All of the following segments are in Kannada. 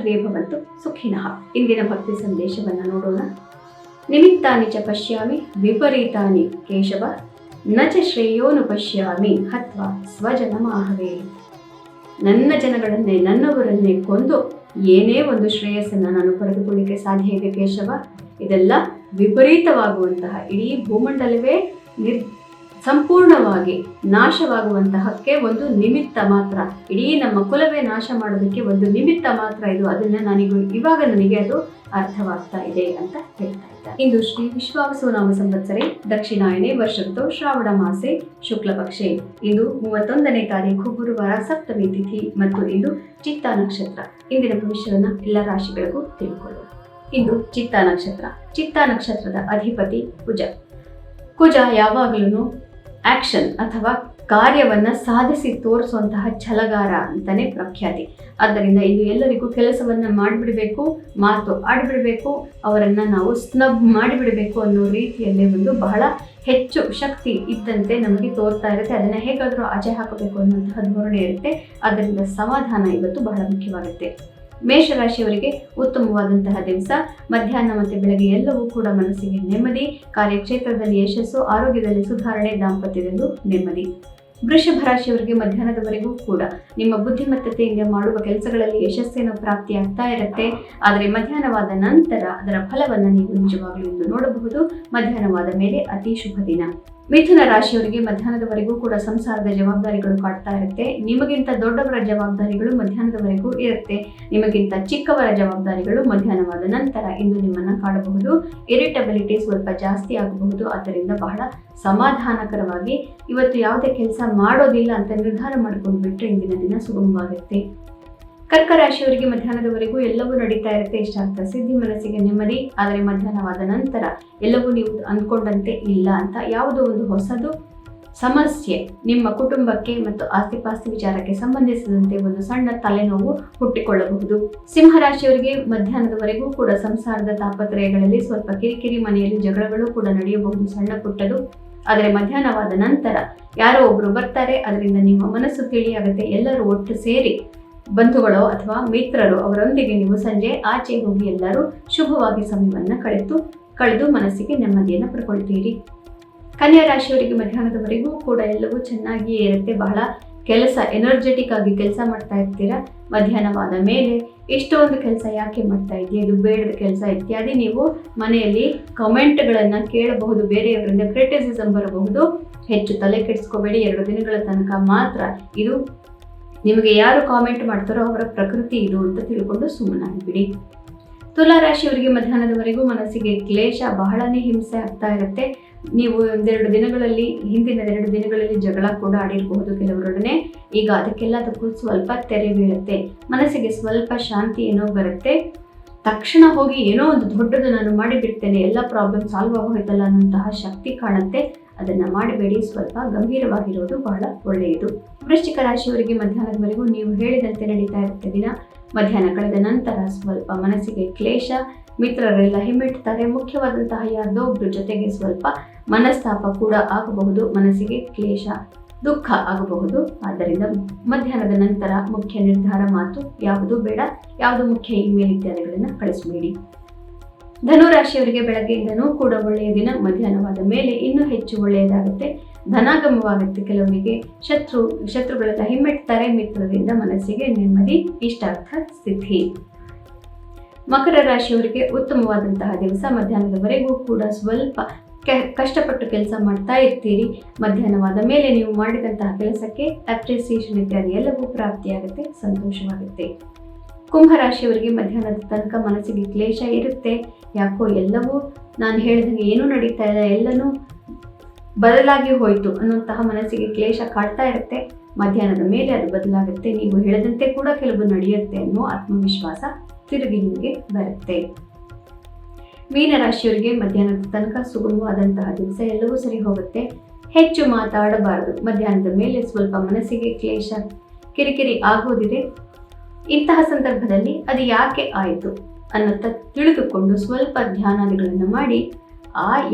ಸರ್ವೇ ಭವಂತು ಸುಖಿನಃ. ಇಂದಿನ ಭಕ್ತಿ ಸಂದೇಶವನ್ನು ನೋಡೋಣ. ನಿಮಿತ್ತಾನಿ ಚ ಪಶ್ಯಾಮಿ ವಿಪರೀತಾನಿ ಕೇಶವ ನ ಚ ಶ್ರೇಯೋನು ಪಶ್ಯಾಮಿ ಹತ್ವಾ ಸ್ವಜನಮಾಹವೇ. ನನ್ನ ಜನಗಳನ್ನೇ, ನನ್ನವರನ್ನೇ ಕೊಂದು ಏನೇ ಒಂದು ಶ್ರೇಯಸ್ಸನ್ನು ನಾನು ಪಡೆದುಕೊಳ್ಳಿಕ್ಕೆ ಸಾಧ್ಯ ಇದೆ ಕೇಶವ. ಇದೆಲ್ಲ ವಿಪರೀತವಾಗುವಂತಹ, ಇಡೀ ಭೂಮಂಡಲವೇ ಸಂಪೂರ್ಣವಾಗಿ ನಾಶವಾಗುವಂತಹಕ್ಕೆ ಒಂದು ನಿಮಿತ್ತ ಮಾತ್ರ, ಇಡೀ ನಮ್ಮ ಕುಲವೇ ನಾಶ ಮಾಡೋದಕ್ಕೆ ಒಂದು ನಿಮಿತ್ತ ಮಾತ್ರ ಇದು. ಅದನ್ನ ಇವಾಗ ನನಗೆ ಅದು ಅರ್ಥವಾಗ್ತಾ ಇದೆ ಅಂತ ಹೇಳ್ತಾ ಇದ್ದಾರೆ. ಇಂದು ಶ್ರೀ ವಿಶ್ವಾವಸು ನಾಮ ಸಂವತ್ಸರೆ ದಕ್ಷಿಣಾಯನೆ ವರ್ಷದ್ದು ಶ್ರಾವಣ ಮಾಸೆ ಶುಕ್ಲ ಪಕ್ಷೆ. ಇಂದು 31ನೇ ತಾರೀಕು ಗುರುವಾರ, ಸಪ್ತಮಿ ತಿಥಿ ಮತ್ತು ಇಂದು ಚಿತ್ತಾ ನಕ್ಷತ್ರ. ಇಂದಿನ ಭವಿಷ್ಯವನ್ನ ಎಲ್ಲ ರಾಶಿಗಳಿಗೂ ತಿಳ್ಕೊಳ್ಳೋಣ. ಇಂದು ಚಿತ್ತಾ ನಕ್ಷತ್ರ. ಚಿತ್ತಾ ನಕ್ಷತ್ರದ ಅಧಿಪತಿ ಕುಜ. ಕುಜ ಯಾವಾಗಲೂ ಆಕ್ಷನ್ ಅಥವಾ ಕಾರ್ಯವನ್ನ ಸಾಧಿಸಿ ತೋರಿಸುವಂತಹ ಛಲಗಾರ ಅಂತಾನೆ ಪ್ರಖ್ಯಾತಿ. ಆದ್ದರಿಂದ ಇದು ಎಲ್ಲರಿಗೂ ಕೆಲಸವನ್ನ ಮಾಡಿಬಿಡಬೇಕು, ಮಾತು ಆಡಿಬಿಡಬೇಕು, ಅವರನ್ನ ನಾವು ಸ್ನಬ್ ಮಾಡಿಬಿಡಬೇಕು ಅನ್ನೋ ರೀತಿಯಲ್ಲಿ ಒಂದು ಬಹಳ ಹೆಚ್ಚು ಶಕ್ತಿ ಇದ್ದಂತೆ ನಮಗೆ ತೋರ್ತಾ ಇರುತ್ತೆ. ಅದನ್ನ ಹೇಗಾದರೂ ಆಚೆ ಹಾಕಬೇಕು ಅನ್ನುವಂತಹ ಧೋರಣೆ ಇರುತ್ತೆ. ಆದ್ದರಿಂದ ಸಮಾಧಾನ ಇವತ್ತು ಬಹಳ ಮುಖ್ಯವಾಗುತ್ತೆ. ಮೇಷರಾಶಿಯವರಿಗೆ ಉತ್ತಮವಾದಂತಹ ದಿವಸ. ಮಧ್ಯಾಹ್ನ ಮತ್ತು ಬೆಳಗ್ಗೆ ಎಲ್ಲವೂ ಕೂಡ ಮನಸ್ಸಿಗೆ ನೆಮ್ಮದಿ, ಕಾರ್ಯಕ್ಷೇತ್ರದಲ್ಲಿ ಯಶಸ್ಸು, ಆರೋಗ್ಯದಲ್ಲಿ ಸುಧಾರಣೆ, ದಾಂಪತ್ಯದಲ್ಲೂ ನೆಮ್ಮದಿ. ವೃಷಭ ರಾಶಿಯವರಿಗೆ ಮಧ್ಯಾಹ್ನದವರೆಗೂ ಕೂಡ ನಿಮ್ಮ ಬುದ್ಧಿಮತ್ತತೆಯಿಂದ ಮಾಡುವ ಕೆಲಸಗಳಲ್ಲಿ ಯಶಸ್ಸಿನ ಪ್ರಾಪ್ತಿಯಾಗ್ತಾ ಇರುತ್ತೆ. ಆದರೆ ಮಧ್ಯಾಹ್ನವಾದ ನಂತರ ಅದರ ಫಲವನ್ನು ನೀವು ನಿಜವಾಗ್ಲೂ ಇಂದು ನೋಡಬಹುದು. ಮಧ್ಯಾಹ್ನವಾದ ಮೇಲೆ ಅತಿ ಶುಭ ದಿನ. ಮಿಥುನ ರಾಶಿಯವರಿಗೆ ಮಧ್ಯಾಹ್ನದವರೆಗೂ ಕೂಡ ಸಂಸಾರದ ಜವಾಬ್ದಾರಿಗಳು ಕಾಡ್ತಾ ಇರುತ್ತೆ. ನಿಮಗಿಂತ ದೊಡ್ಡವರ ಜವಾಬ್ದಾರಿಗಳು ಮಧ್ಯಾಹ್ನದವರೆಗೂ ಇರುತ್ತೆ. ನಿಮಗಿಂತ ಚಿಕ್ಕವರ ಜವಾಬ್ದಾರಿಗಳು ಮಧ್ಯಾಹ್ನವಾದ ನಂತರ ಇಂದು ನಿಮ್ಮನ್ನ ಕಾಡಬಹುದು. ಇರಿಟಬಿಲಿಟಿ ಸ್ವಲ್ಪ ಜಾಸ್ತಿ ಆಗಬಹುದು. ಆದ್ದರಿಂದ ಬಹಳ ಸಮಾಧಾನಕರವಾಗಿ ಇವತ್ತು ಯಾವುದೇ ಕೆಲಸ ಮಾಡೋದಿಲ್ಲ ಅಂತ ನಿರ್ಧಾರ ಮಾಡ್ಕೊಂಡು ಬಿಟ್ರೆ ಇಂದಿನ ದಿನ ಸುಗಮವಾಗುತ್ತೆ. ಕರ್ಕ ರಾಶಿಯವರಿಗೆ ಮಧ್ಯಾಹ್ನದವರೆಗೂ ಎಲ್ಲವೂ ನಡೀತಾ ಇರುತ್ತೆ. ಇಷ್ಟಾರ್ಥ ಸಿದ್ಧಿ, ಮನಸ್ಸಿಗೆ ನೆಮ್ಮದಿ. ಆದರೆ ಮಧ್ಯಾಹ್ನವಾದ ನಂತರ ಎಲ್ಲವೂ ನೀವು ಅಂದ್ಕೊಂಡಂತೆ ಇಲ್ಲ ಅಂತ ಯಾವುದೋ ಒಂದು ಹೊಸದು ಸಮಸ್ಯೆ ನಿಮ್ಮ ಕುಟುಂಬಕ್ಕೆ ಮತ್ತು ಆಸ್ತಿಪಾಸ್ತಿ ವಿಚಾರಕ್ಕೆ ಸಂಬಂಧಿಸಿದಂತೆ ಒಂದು ಸಣ್ಣ ತಲೆನೋವು ಹುಟ್ಟಿಕೊಳ್ಳಬಹುದು. ಸಿಂಹರಾಶಿಯವರಿಗೆ ಮಧ್ಯಾಹ್ನದವರೆಗೂ ಕೂಡ ಸಂಸಾರದ ತಾಪತ್ರಯಗಳಲ್ಲಿ ಸ್ವಲ್ಪ ಕಿರಿಕಿರಿ, ಮನೆಯಲ್ಲಿ ಜಗಳಗಳು ಕೂಡ ನಡೆಯಬಹುದು, ಸಣ್ಣ ಪುಟ್ಟದು. ಆದರೆ ಮಧ್ಯಾಹ್ನವಾದ ನಂತರ ಯಾರೋ ಒಬ್ರು ಬರ್ತಾರೆ, ಅದರಿಂದ ನಿಮ್ಮ ಮನಸ್ಸು ತಿಳಿಯಾಗುತ್ತೆ. ಎಲ್ಲರೂ ಒಟ್ಟು ಸೇರಿ ಬಂಧುಗಳು ಅಥವಾ ಮಿತ್ರರು ಅವರೊಂದಿಗೆ ನೀವು ಸಂಜೆ ಆಚೆ ಹೋಗಿ ಎಲ್ಲರೂ ಶುಭವಾಗಿ ಸಮಯವನ್ನು ಕಳೆದು ಮನಸ್ಸಿಗೆ ನೆಮ್ಮದಿಯನ್ನು ಪಡ್ಕೊಳ್ತೀರಿ. ಕನ್ಯಾ ರಾಶಿಯವರಿಗೆ ಮಧ್ಯಾಹ್ನದವರೆಗೂ ಕೂಡ ಎಲ್ಲವೂ ಚೆನ್ನಾಗಿಯೇ ಇರುತ್ತೆ. ಬಹಳ ಕೆಲಸ, ಎನರ್ಜೆಟಿಕ್ ಆಗಿ ಕೆಲಸ ಮಾಡ್ತಾ ಇರ್ತೀರಾ. ಮಧ್ಯಾಹ್ನವಾದ ಮೇಲೆ ಇಷ್ಟೊಂದು ಕೆಲಸ ಯಾಕೆ ಮಾಡ್ತಾ ಇದೆಯಾ, ಇದು ಬೇಡದ ಕೆಲಸ ಇತ್ಯಾದಿ ನೀವು ಮನೆಯಲ್ಲಿ ಕಮೆಂಟ್ಗಳನ್ನು ಕೇಳಬಹುದು. ಬೇರೆಯವರಿಂದ ಕ್ರಿಟಿಸಿಸಮ್ ಬರಬಹುದು. ಹೆಚ್ಚು ತಲೆ ಕೆಡಿಸ್ಕೋಬೇಡಿ. 2 ದಿನಗಳ ತನಕ ಮಾತ್ರ ಇದು. ನಿಮಗೆ ಯಾರು ಕಾಮೆಂಟ್ ಮಾಡ್ತಾರೋ ಅವರ ಪ್ರಕೃತಿ ಇದು ಅಂತ ತಿಳ್ಕೊಂಡು ಸುಮ್ಮನಾಗಿಬಿಡಿ. ತುಲಾ ರಾಶಿಯವರಿಗೆ ಮಧ್ಯಾಹ್ನದವರೆಗೂ ಮನಸ್ಸಿಗೆ ಕ್ಲೇಶ, ಬಹಳನೇ ಹಿಂಸೆ ಆಗ್ತಾ ಇರುತ್ತೆ. ನೀವು ಹಿಂದಿನ 2 ದಿನಗಳಲ್ಲಿ ಜಗಳ ಕೂಡ ಆಡಿರಬಹುದು ಕೆಲವರೊಡನೆ. ಈಗ ಅದಕ್ಕೆಲ್ಲದಕ್ಕೂ ಸ್ವಲ್ಪ ತೆರೆ ಬೀಳುತ್ತೆ. ಮನಸ್ಸಿಗೆ ಸ್ವಲ್ಪ ಶಾಂತಿ ಏನೋ ಬರುತ್ತೆ. ತಕ್ಷಣ ಹೋಗಿ ಏನೋ ಒಂದು ದೊಡ್ಡದು ನಾನು ಮಾಡಿಬಿಡ್ತೇನೆ, ಎಲ್ಲ ಪ್ರಾಬ್ಲಮ್ ಸಾಲ್ವ್ ಆಗೋಯ್ತಲ್ಲ ಅನ್ನೋಂತಹ ಶಕ್ತಿ ಕಾಣುತ್ತೆ. ಅದನ್ನ ಮಾಡಬೇಡಿ. ಸ್ವಲ್ಪ ಗಂಭೀರವಾಗಿರೋದು ಬಹಳ ಒಳ್ಳೆಯದು. ವೃಶ್ಚಿಕ ರಾಶಿಯವರಿಗೆ ಮಧ್ಯಾಹ್ನದವರೆಗೂ ನೀವು ಹೇಳಿದಂತೆ ನಡೀತಾ ಇರುತ್ತೆ ದಿನ. ಮಧ್ಯಾಹ್ನ ಕಳೆದ ನಂತರ ಸ್ವಲ್ಪ ಮನಸ್ಸಿಗೆ ಕ್ಲೇಶ, ಮಿತ್ರರೆಲ್ಲ ಹಿಮ್ಮೆಟ್ತಾರೆ. ಮುಖ್ಯವಾದಂತಹ ಯಾರ್ದೋ ಒಬ್ರ ಜೊತೆಗೆ ಸ್ವಲ್ಪ ಮನಸ್ತಾಪ ಕೂಡ ಆಗಬಹುದು. ಮನಸ್ಸಿಗೆ ಕ್ಲೇಶ, ದುಃಖ ಆಗಬಹುದು. ಆದ್ದರಿಂದ ಮಧ್ಯಾಹ್ನದ ನಂತರ ಮುಖ್ಯ ನಿರ್ಧಾರ ಮಾತು ಯಾವುದು ಬೇಡ, ಯಾವುದು ಮುಖ್ಯ ಇಮೇಲ್ ಇತ್ಯಾದಿಗಳನ್ನು ಕಳಿಸಬೇಡಿ. ಧನು ರಾಶಿಯವರಿಗೆ ಬೆಳಗ್ಗೆಯಿಂದನೂ ಕೂಡ ಒಳ್ಳೆಯ ದಿನ. ಮಧ್ಯಾಹ್ನವಾದ ಮೇಲೆ ಇನ್ನೂ ಹೆಚ್ಚು ಒಳ್ಳೆಯದಾಗುತ್ತೆ. ಧನಾಗಮವಾಗುತ್ತೆ. ಕೆಲವರಿಗೆ ಶತ್ರುಗಳೆಲ್ಲ ಹಿಮ್ಮೆಟ್ತಾರೆ. ಮಿತ್ರರಿಂದ ಮನಸ್ಸಿಗೆ ನೆಮ್ಮದಿ, ಇಷ್ಟಾರ್ಥ ಸ್ಥಿತಿ. ಮಕರ ರಾಶಿಯವರಿಗೆ ಉತ್ತಮವಾದಂತಹ ದಿವಸ. ಮಧ್ಯಾಹ್ನದವರೆಗೂ ಕೂಡ ಸ್ವಲ್ಪ ಕಷ್ಟಪಟ್ಟು ಕೆಲಸ ಮಾಡ್ತಾ ಇರ್ತೀರಿ. ಮಧ್ಯಾಹ್ನವಾದ ಮೇಲೆ ನೀವು ಮಾಡಿದಂತಹ ಕೆಲಸಕ್ಕೆ ಅಪ್ರಿಸಿಯೇಷನ್ ಇತ್ಯಾದಿ ಎಲ್ಲವೂ ಪ್ರಾಪ್ತಿಯಾಗುತ್ತೆ, ಸಂತೋಷವಾಗುತ್ತೆ. ಕುಂಭರಾಶಿಯವರಿಗೆ ಮಧ್ಯಾಹ್ನದ ತನಕ ಮನಸ್ಸಿಗೆ ಕ್ಲೇಶ ಇರುತ್ತೆ. ಯಾಕೋ ಎಲ್ಲವೂ ನಾನು ಹೇಳಿದಂಗೆ ಏನೂ ನಡೀತಾ ಇಲ್ಲ, ಎಲ್ಲನೂ ಬದಲಾಗಿ ಹೋಯಿತು ಅನ್ನುವಂತಹ ಮನಸ್ಸಿಗೆ ಕ್ಲೇಶ ಕಾಡ್ತಾ ಇರುತ್ತೆ. ಮಧ್ಯಾಹ್ನದ ಮೇಲೆ ಅದು ಬದಲಾಗುತ್ತೆ. ನೀವು ಹೇಳಿದಂತೆ ಕೂಡ ಕೆಲವು ನಡೆಯುತ್ತೆ ಅನ್ನೋ ಆತ್ಮವಿಶ್ವಾಸ ತಿರುಗಿ ನಿಮಗೆ ಬರುತ್ತೆ. ಮೀನರಾಶಿಯವರಿಗೆ ಮಧ್ಯಾಹ್ನದ ತನಕ ಸುಗಮವಾದಂತಹ ದಿವಸ. ಎಲ್ಲವೂ ಸರಿ ಹೋಗುತ್ತೆ. ಹೆಚ್ಚು ಮಾತಾಡಬಾರದು. ಮಧ್ಯಾಹ್ನದ ಮೇಲೆ ಸ್ವಲ್ಪ ಮನಸ್ಸಿಗೆ ಕ್ಲೇಶ, ಕಿರಿಕಿರಿ ಆಗೋದಿದೆ. ಇಂತಹ ಸಂದರ್ಭದಲ್ಲಿ ಅದು ಯಾಕೆ ಆಯಿತು ಅನ್ನೋಂಥ ತಿಳಿದುಕೊಂಡು ಸ್ವಲ್ಪ ಧ್ಯಾನಾದಿಗಳನ್ನು ಮಾಡಿ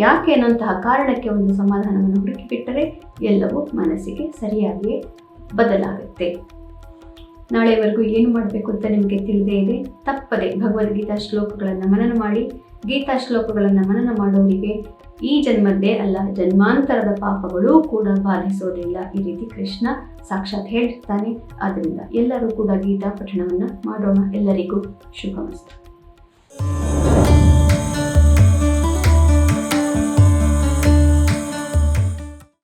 ಯಾಕೆ ಅನ್ನೋಂತಹ ಕಾರಣಕ್ಕೆ ಒಂದು ಸಮಾಧಾನವನ್ನು ಹುಡುಕಿಬಿಟ್ಟರೆ ಎಲ್ಲವೂ ಮನಸ್ಸಿಗೆ ಸರಿಯಾಗಿಯೇ ಬದಲಾಗುತ್ತೆ. ನಾಳೆವರೆಗೂ ಏನು ಮಾಡಬೇಕು ಅಂತ ನಿಮಗೆ ತಿಳಿದೇ ಇದೆ. ತಪ್ಪದೆ ಭಗವದ್ಗೀತಾ ಶ್ಲೋಕಗಳನ್ನು ಮನನ ಮಾಡಿ. ಗೀತಾ ಶ್ಲೋಕಗಳನ್ನು ಮನನ ಮಾಡೋರಿಗೆ ಈ ಜನ್ಮದ್ದೇ ಅಲ್ಲ, ಜನ್ಮಾಂತರದ ಪಾಪಗಳೂ ಕೂಡ ಬಾಧಿಸೋದಿಲ್ಲ. ಈ ರೀತಿ ಕೃಷ್ಣ ಸಾಕ್ಷಾತ್ ಹೇಳಿರ್ತಾನೆ. ಆದ್ದರಿಂದ ಎಲ್ಲರೂ ಕೂಡ ಗೀತಾ ಪಠಣವನ್ನು ಮಾಡೋಣ. ಎಲ್ಲರಿಗೂ ಶುಭಮಸ್ತು.